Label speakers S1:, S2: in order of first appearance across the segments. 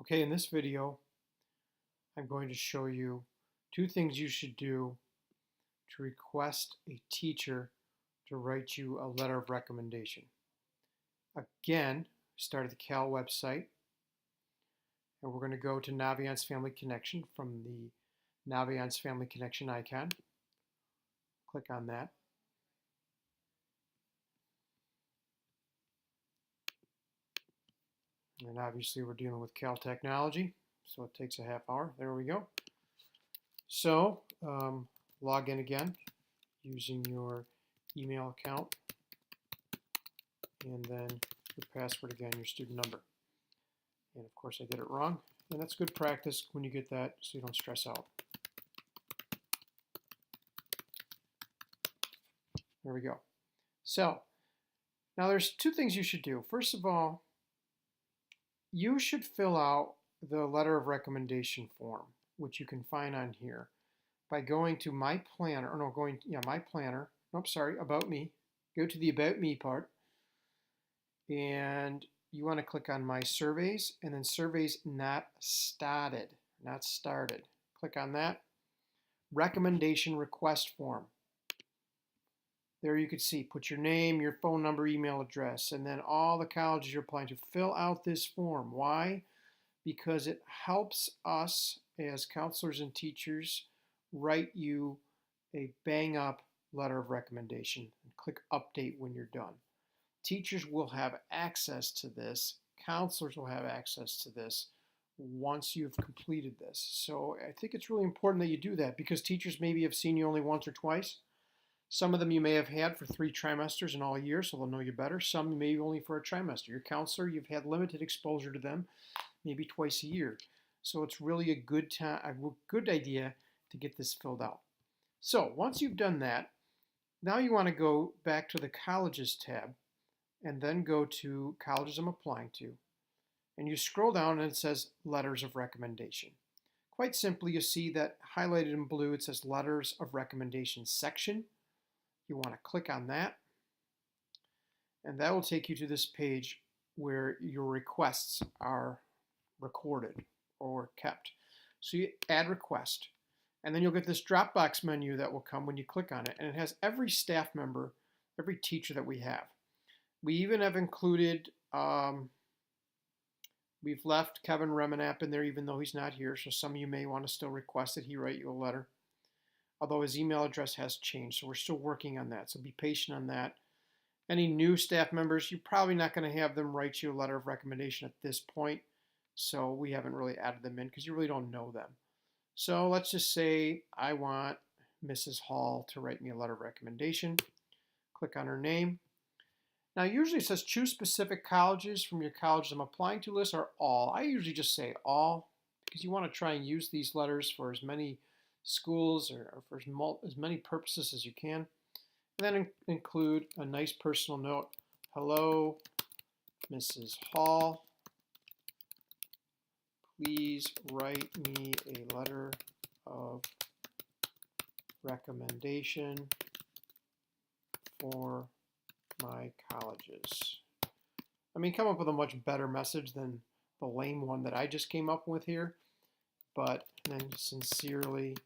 S1: Okay, in this video, I'm going to show you two things you should do to request a teacher to write you a letter of recommendation. Again, start at the Cal website, and we're going to go to Naviance Family Connection from the Naviance Family Connection icon. Click on that. And obviously we're dealing with Cal Technology, so it takes a half hour. There we go. So log in again using your email account, and then your password again, your student number. And of course I did it wrong, and that's good practice when you get that so you don't stress out. There we go. So now there's two things you should do. First of all, you should fill out the letter of recommendation form, which you can find on here by going to My Planner, My Planner. Nope, sorry, About Me. Go to the About Me part, and you want to click on My Surveys, and then Surveys Not Started. Click on that. Recommendation Request Form. There you can see, put your name, your phone number, email address, and then all the colleges you're applying to. Fill out this form. Why? Because it helps us as counselors and teachers write you a bang-up letter of recommendation. And click Update when you're done. Teachers will have access to this. Counselors will have access to this once you've completed this. So I think it's really important that you do that because teachers maybe have seen you only once or twice. Some of them you may have had for 3 trimesters in all year, so they'll know you better. Some maybe only for a trimester. Your counselor, you've had limited exposure to them, maybe twice a year. So it's really a good idea to get this filled out. So once you've done that, now you want to go back to the Colleges tab and then go to Colleges I'm applying to. And you scroll down and it says Letters of Recommendation. Quite simply, you see that highlighted in blue, it says Letters of Recommendation section. You want to click on that, and that will take you to this page where your requests are recorded or kept. So you add request, and then you'll get this Dropbox menu that will come when you click on it, and it has every staff member, every teacher that we have. We even have included, we've left Kevin Remenap in there even though he's not here, so some of you may want to still request that he write you a letter. Although his email address has changed, so we're still working on that, so be patient on that. Any new staff members, you're probably not going to have them write you a letter of recommendation at this point, so we haven't really added them in because you really don't know them. So let's just say I want Mrs. Hall to write me a letter of recommendation. Click on her name. Now usually it says choose specific colleges from your colleges I'm applying to list or all. I usually just say all because you want to try and use these letters for as many schools or for as many purposes as you can. And then include a nice personal note. Hello, Mrs. Hall. Please write me a letter of recommendation for my colleges. I mean, come up with a much better message than the lame one that I just came up with here. But then sincerely,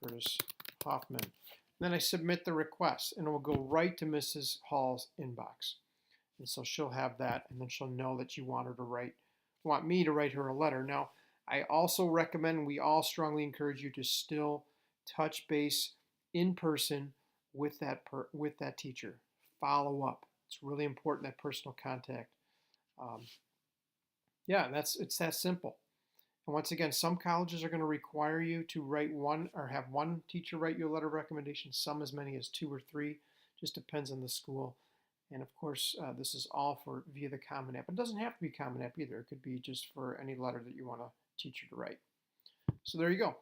S1: Curtis Hoffman. Then I submit the request, and it will go right to Mrs. Hall's inbox. And so she'll have that, and then she'll know that you want me to write her a letter. Now, I also recommend, we all strongly encourage you to still touch base in person with that teacher. Follow up. It's really important, that personal contact. Yeah, it's that simple. And once again, some colleges are going to require you to write one or have one teacher write you a letter of recommendation, some as many as 2 or 3. Just depends on the school. And of course, this is all via the Common App. It doesn't have to be Common App either. It could be just for any letter that you want a teacher to write. So there you go.